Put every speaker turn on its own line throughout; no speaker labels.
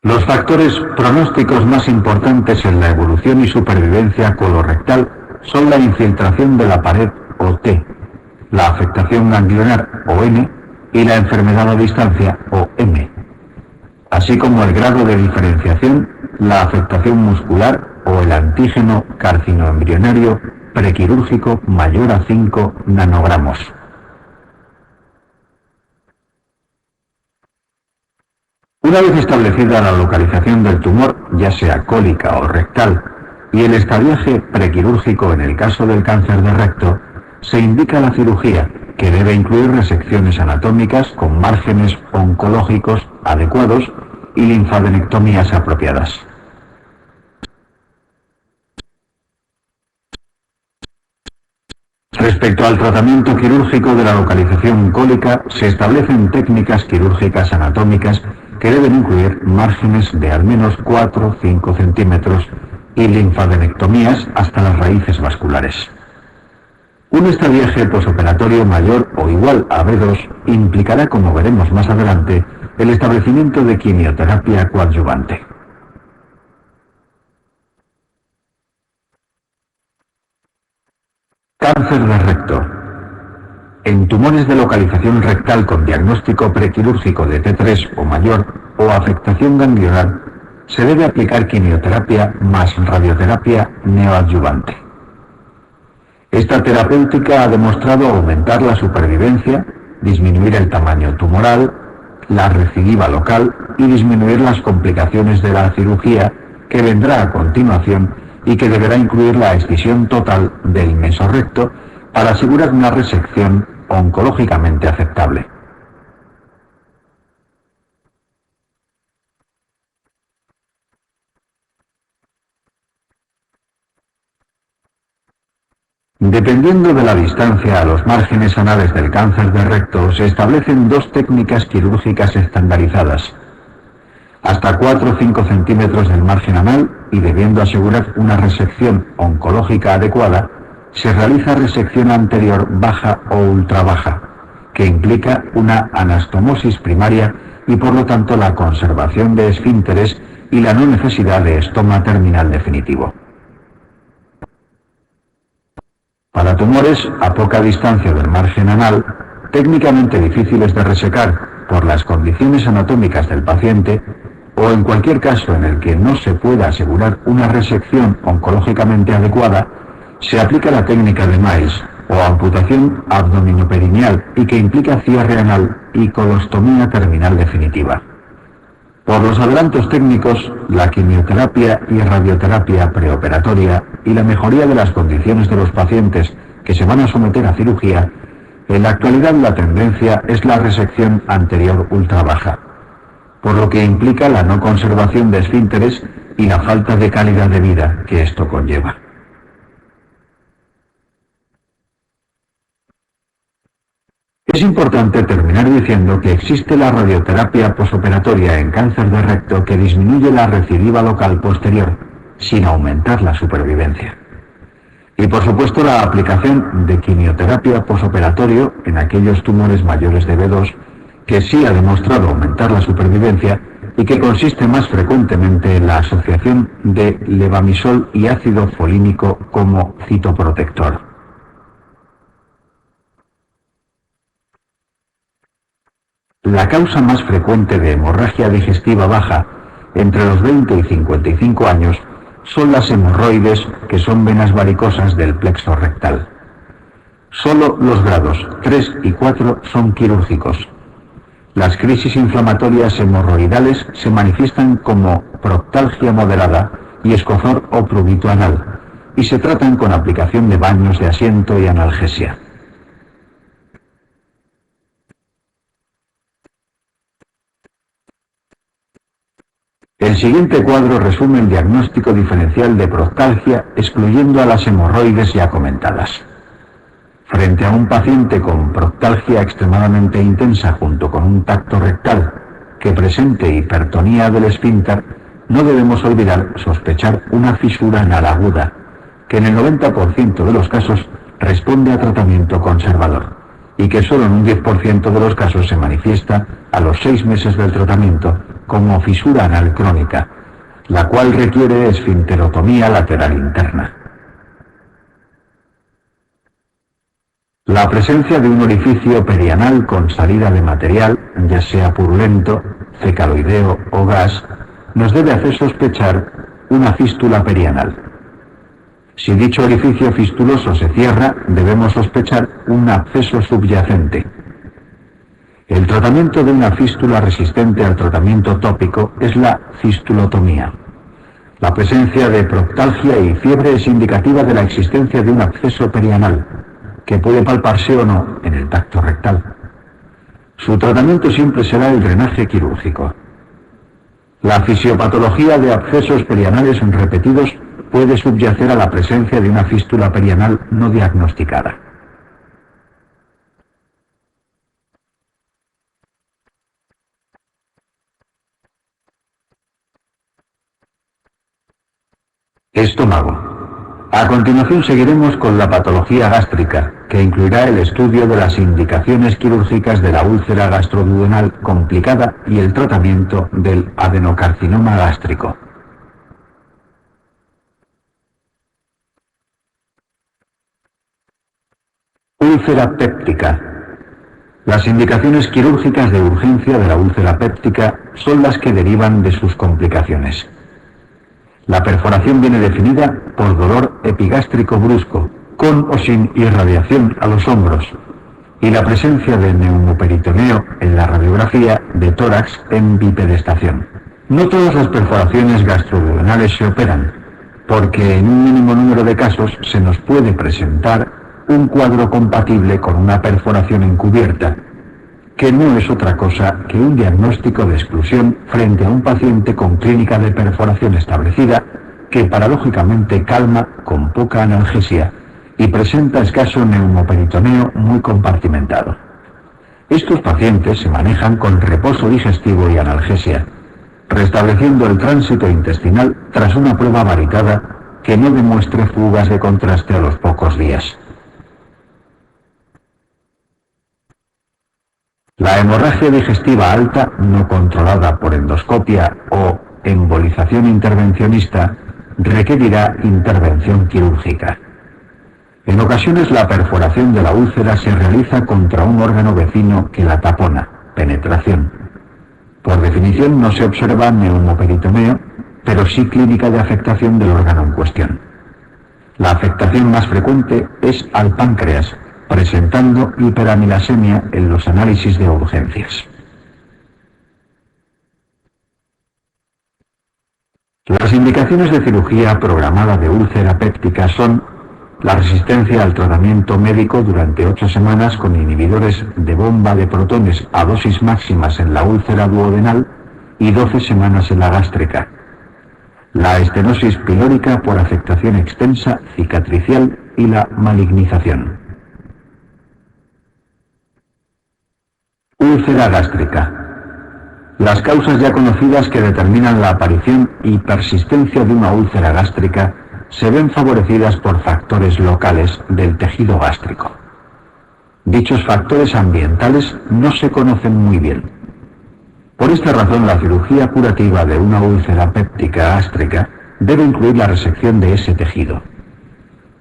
Los factores pronósticos más importantes en la evolución y supervivencia colorectal son la infiltración de la pared o T, la afectación ganglionar o N y la enfermedad a distancia o M, así como el grado de diferenciación, la afectación muscular o el antígeno carcinoembrionario prequirúrgico mayor a 5 nanogramos. Una vez establecida la localización del tumor, ya sea cólica o rectal, y el estadiaje prequirúrgico en el caso del cáncer de recto, se indica la cirugía, que debe incluir resecciones anatómicas con márgenes oncológicos adecuados y linfadenectomías apropiadas. Respecto al tratamiento quirúrgico de la localización cólica, se establecen técnicas quirúrgicas anatómicas que deben incluir márgenes de al menos 4 o 5 centímetros y linfadenectomías hasta las raíces vasculares. Un estadiaje posoperatorio mayor o igual a B2 implicará, como veremos más adelante, el establecimiento de quimioterapia coadyuvante. Cáncer de recto. En tumores de localización rectal con diagnóstico prequirúrgico de T3 o mayor o afectación ganglionar, se debe aplicar quimioterapia más radioterapia neoadyuvante. Esta terapéutica ha demostrado aumentar la supervivencia, disminuir el tamaño tumoral, la recidiva local y disminuir las complicaciones de la cirugía que vendrá a continuación y que deberá incluir la excisión total del mesorrecto para asegurar una resección oncológicamente aceptable. Dependiendo de la distancia a los márgenes anales del cáncer de recto, se establecen dos técnicas quirúrgicas estandarizadas. Hasta 4 o 5 centímetros del margen anal y debiendo asegurar una resección oncológica adecuada, se realiza resección anterior baja o ultrabaja, que implica una anastomosis primaria y por lo tanto la conservación de esfínteres y la no necesidad de estoma terminal definitivo. Para tumores a poca distancia del margen anal, técnicamente difíciles de resecar por las condiciones anatómicas del paciente, o en cualquier caso en el que no se pueda asegurar una resección oncológicamente adecuada, se aplica la técnica de Miles o amputación abdominoperineal y que implica cierre anal y colostomía terminal definitiva. Por los adelantos técnicos, la quimioterapia y radioterapia preoperatoria y la mejoría de las condiciones de los pacientes que se van a someter a cirugía, en la actualidad la tendencia es la resección anterior ultrabaja, por lo que implica la no conservación de esfínteres y la falta de calidad de vida que esto conlleva. Es importante terminar diciendo que existe la radioterapia posoperatoria en cáncer de recto que disminuye la recidiva local posterior, sin aumentar la supervivencia. Y por supuesto la aplicación de quimioterapia posoperatorio en aquellos tumores mayores de B2, que sí ha demostrado aumentar la supervivencia y que consiste más frecuentemente en la asociación de levamisol y ácido folínico como citoprotector. La causa más frecuente de hemorragia digestiva baja entre los 20 y 55 años son las hemorroides, que son venas varicosas del plexo rectal. Solo los grados 3 y 4 son quirúrgicos. Las crisis inflamatorias hemorroidales se manifiestan como proctalgia moderada y escozor o prurito anal, y se tratan con aplicación de baños de asiento y analgesia. El siguiente cuadro resume el diagnóstico diferencial de proctalgia, excluyendo a las hemorroides ya comentadas. Frente a un paciente con proctalgia extremadamente intensa junto con un tacto rectal que presente hipertonía del esfínter, no debemos olvidar sospechar una fisura anal aguda, que en el 90% de los casos responde a tratamiento conservador, y que solo en un 10% de los casos se manifiesta a los 6 meses del tratamiento como fisura anal crónica, la cual requiere esfinterotomía lateral interna. La presencia de un orificio perianal con salida de material, ya sea purulento, fecaloideo o gas, nos debe hacer sospechar una fístula perianal. Si dicho orificio fistuloso se cierra, debemos sospechar un absceso subyacente. El tratamiento de una fístula resistente al tratamiento tópico es la fistulotomía. La presencia de proctalgia y fiebre es indicativa de la existencia de un absceso perianal, que puede palparse o no en el tacto rectal. Su tratamiento siempre será el drenaje quirúrgico. La fisiopatología de abscesos perianales repetidos puede subyacer a la presencia de una fístula perianal no diagnosticada. Estómago. A continuación seguiremos con la patología gástrica, que incluirá el estudio de las indicaciones quirúrgicas de la úlcera gastroduodenal complicada y el tratamiento del adenocarcinoma gástrico. Úlcera péptica. Las indicaciones quirúrgicas de urgencia de la úlcera péptica son las que derivan de sus complicaciones. La perforación viene definida por dolor epigástrico brusco, con o sin irradiación a los hombros, y la presencia de neumoperitoneo en la radiografía de tórax en bipedestación. No todas las perforaciones gastroduodenales se operan, porque en un mínimo número de casos se nos puede presentar un cuadro compatible con una perforación encubierta, que no es otra cosa que un diagnóstico de exclusión frente a un paciente con clínica de perforación establecida que paradójicamente calma con poca analgesia y presenta escaso neumoperitoneo muy compartimentado. Estos pacientes se manejan con reposo digestivo y analgesia, restableciendo el tránsito intestinal tras una prueba varitada que no demuestre fugas de contraste a los pocos días. La hemorragia digestiva alta no controlada por endoscopia o embolización intervencionista requerirá intervención quirúrgica. En ocasiones la perforación de la úlcera se realiza contra un órgano vecino que la tapona, penetración. Por definición no se observa neumoperitoneo, pero sí clínica de afectación del órgano en cuestión. La afectación más frecuente es al páncreas, presentando hiperamilasemia en los análisis de urgencias. Las indicaciones de cirugía programada de úlcera péptica son la resistencia al tratamiento médico durante 8 semanas con inhibidores de bomba de protones a dosis máximas en la úlcera duodenal y 12 semanas en la gástrica. La estenosis pilórica por afectación extensa, cicatricial y la malignización. Úlcera gástrica. Las causas ya conocidas que determinan la aparición y persistencia de una úlcera gástrica se ven favorecidas por factores locales del tejido gástrico. Dichos factores ambientales no se conocen muy bien. Por esta razón, la cirugía curativa de una úlcera péptica gástrica debe incluir la resección de ese tejido.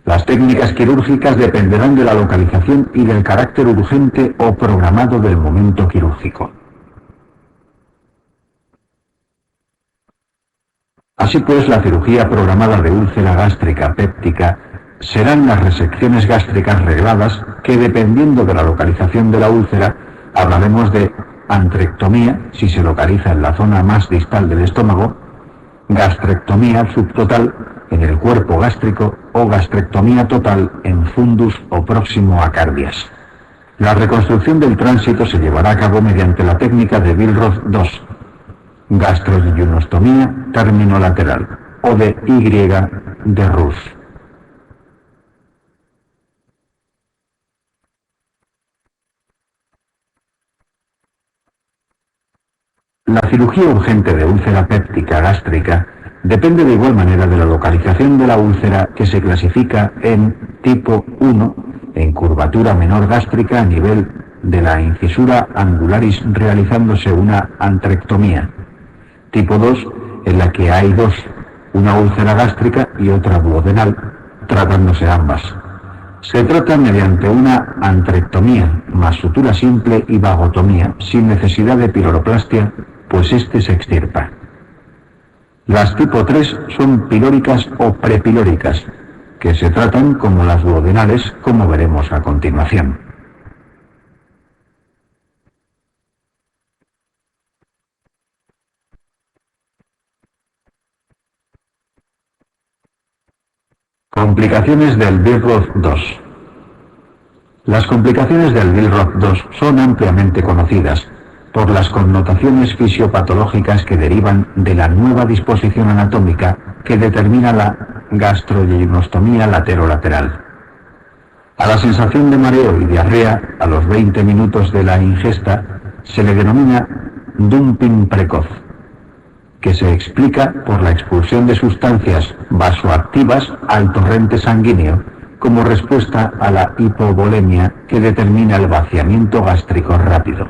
Las técnicas quirúrgicas dependerán de la localización y del carácter urgente o programado del momento quirúrgico. Así pues, la cirugía programada de úlcera gástrica péptica serán las resecciones gástricas regladas que, dependiendo de la localización de la úlcera, hablaremos de antrectomía si se localiza en la zona más distal del estómago, gastrectomía subtotal en el cuerpo gástrico o gastrectomía total en fundus o próximo a cardias. La reconstrucción del tránsito se llevará a cabo mediante la técnica de Billroth II, gastroyunostomía término lateral, o de Y de Ruth. La cirugía urgente de úlcera péptica gástrica depende de igual manera de la localización de la úlcera, que se clasifica en tipo 1 en curvatura menor gástrica a nivel de la incisura angularis, realizándose una antrectomía. Tipo 2, en la que hay dos, una úlcera gástrica y otra duodenal, tratándose ambas. Se trata mediante una antrectomía más sutura simple y vagotomía, sin necesidad de piloroplastia, pues este se extirpa. Las tipo 3 son pilóricas o prepilóricas, que se tratan como las duodenales, como veremos a continuación. Complicaciones del Billroth 2. Las complicaciones del Billroth 2 son ampliamente conocidas por las connotaciones fisiopatológicas que derivan de la nueva disposición anatómica que determina la gastrogeinostomía laterolateral. A la sensación de mareo y diarrea a los 20 minutos de la ingesta se le denomina dumping precoz, que se explica por la expulsión de sustancias vasoactivas al torrente sanguíneo como respuesta a la hipovolemia que determina el vaciamiento gástrico rápido.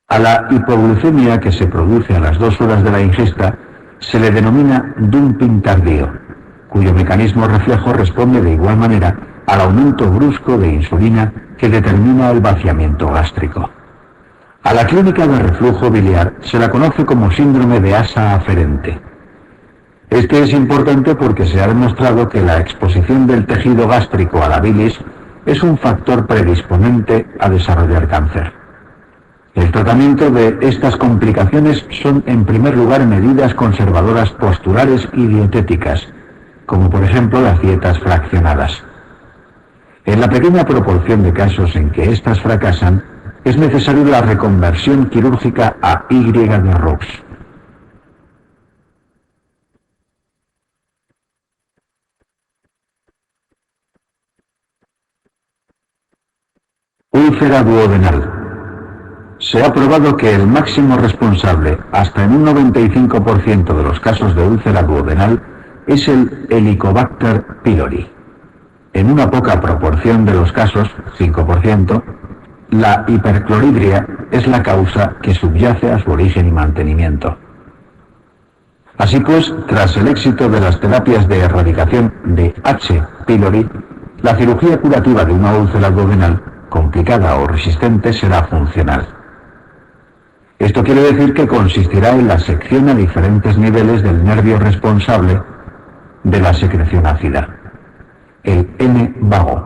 A la hipoglucemia que se produce a las 2 horas de la ingesta se le denomina dumping tardío, cuyo mecanismo reflejo responde de igual manera al aumento brusco de insulina que determina el vaciamiento gástrico. A la clínica de reflujo biliar se la conoce como síndrome de asa aferente. Este es importante porque se ha demostrado que la exposición del tejido gástrico a la bilis es un factor predisponente a desarrollar cáncer. El tratamiento de estas complicaciones son, en primer lugar, medidas conservadoras posturales y dietéticas, como por ejemplo las dietas fraccionadas. En la pequeña proporción de casos en que éstas fracasan, es necesaria la reconversión quirúrgica a Y de Roux. Úlcera duodenal. Se ha probado que el máximo responsable, hasta en un 95% de los casos de úlcera duodenal, es el Helicobacter pylori. En una poca proporción de los casos, 5%, la hipercloridria es la causa que subyace a su origen y mantenimiento. Así pues, tras el éxito de las terapias de erradicación de H. pylori, la cirugía curativa de una úlcera duodenal, complicada o resistente, será funcional. Esto quiere decir que consistirá en la sección a diferentes niveles del nervio responsable de la secreción ácida, el N vago.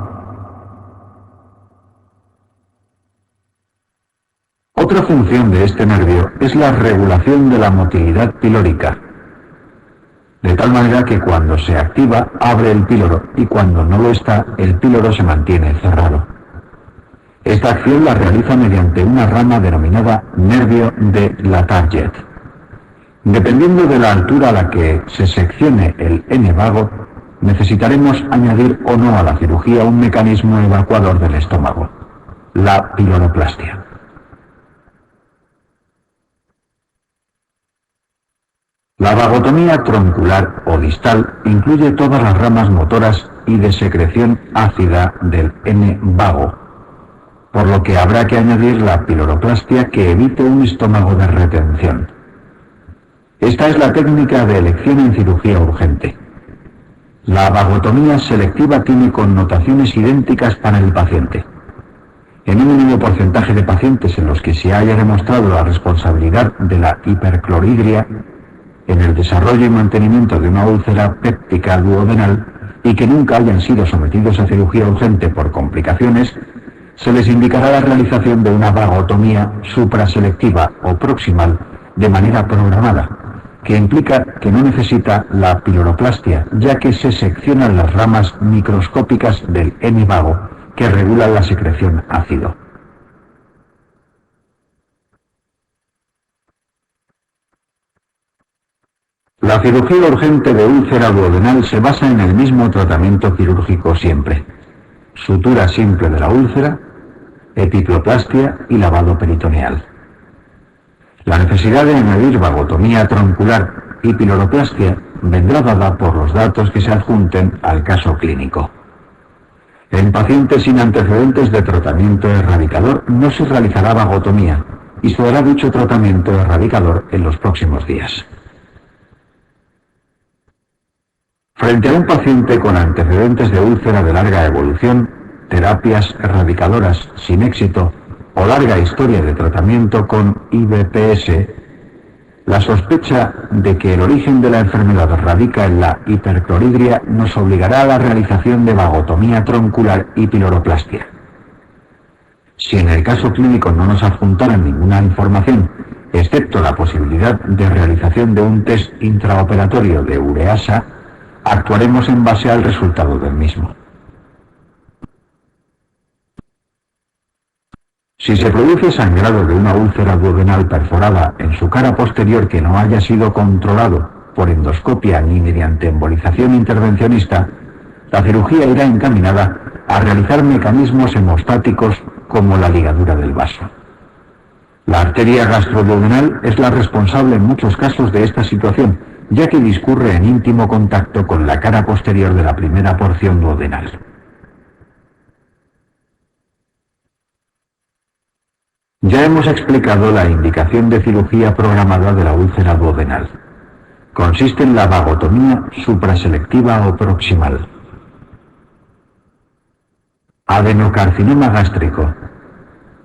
Otra función de este nervio es la regulación de la motilidad pilórica, de tal manera que cuando se activa abre el píloro y cuando no lo está, el píloro se mantiene cerrado. Esta acción la realiza mediante una rama denominada nervio de Latarjet. Dependiendo de la altura a la que se seccione el N vago, necesitaremos añadir o no a la cirugía un mecanismo evacuador del estómago, la piloroplastia. La vagotomía troncular o distal incluye todas las ramas motoras y de secreción ácida del N vago, por lo que habrá que añadir la piloroplastia que evite un estómago de retención. Esta es la técnica de elección en cirugía urgente. La vagotomía selectiva tiene connotaciones idénticas para el paciente. En un mínimo porcentaje de pacientes en los que se haya demostrado la responsabilidad de la hipercloridria en el desarrollo y mantenimiento de una úlcera péptica duodenal y que nunca hayan sido sometidos a cirugía urgente por complicaciones, se les indicará la realización de una vagotomía supraselectiva o proximal de manera programada, que implica que no necesita la piloroplastia, ya que se seccionan las ramas microscópicas del N vago que regulan la secreción ácido. La cirugía urgente de úlcera duodenal se basa en el mismo tratamiento quirúrgico siempre: sutura simple de la úlcera, epiplolastia y lavado peritoneal. La necesidad de añadir vagotomía troncular y piloroplastia vendrá dada por los datos que se adjunten al caso clínico. En pacientes sin antecedentes de tratamiento erradicador no se realizará vagotomía y se dará dicho tratamiento erradicador en los próximos días. Frente a un paciente con antecedentes de úlcera de larga evolución, terapias erradicadoras sin éxito o larga historia de tratamiento con IBPS, la sospecha de que el origen de la enfermedad radica en la hipercloridria nos obligará a la realización de vagotomía troncular y piloroplastia. Si en el caso clínico no nos adjuntaran ninguna información, excepto la posibilidad de realización de un test intraoperatorio de ureasa, actuaremos en base al resultado del mismo. Si se produce sangrado de una úlcera duodenal perforada en su cara posterior que no haya sido controlado por endoscopia ni mediante embolización intervencionista, la cirugía irá encaminada a realizar mecanismos hemostáticos como la ligadura del vaso. La arteria gastroduodenal es la responsable en muchos casos de esta situación, ya que discurre en íntimo contacto con la cara posterior de la primera porción duodenal. Ya hemos explicado la indicación de cirugía programada de la úlcera duodenal. Consiste en la vagotomía supraselectiva o proximal. Adenocarcinoma gástrico.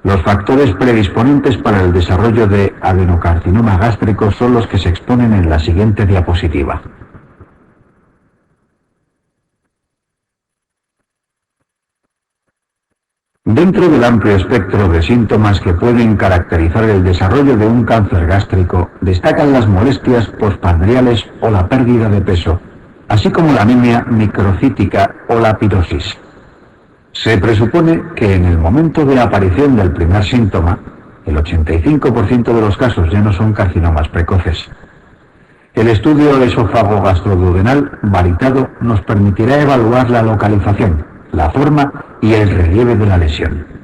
Los factores predisponentes para el desarrollo de adenocarcinoma gástrico son los que se exponen en la siguiente diapositiva. Dentro del amplio espectro de síntomas que pueden caracterizar el desarrollo de un cáncer gástrico, destacan las molestias postprandiales o la pérdida de peso, así como la anemia microcítica o la pirosis. Se presupone que en el momento de aparición del primer síntoma, el 85% de los casos ya no son carcinomas precoces. El estudio esófago-gastroduodenal valitado nos permitirá evaluar la localización, la forma y el relieve de la lesión.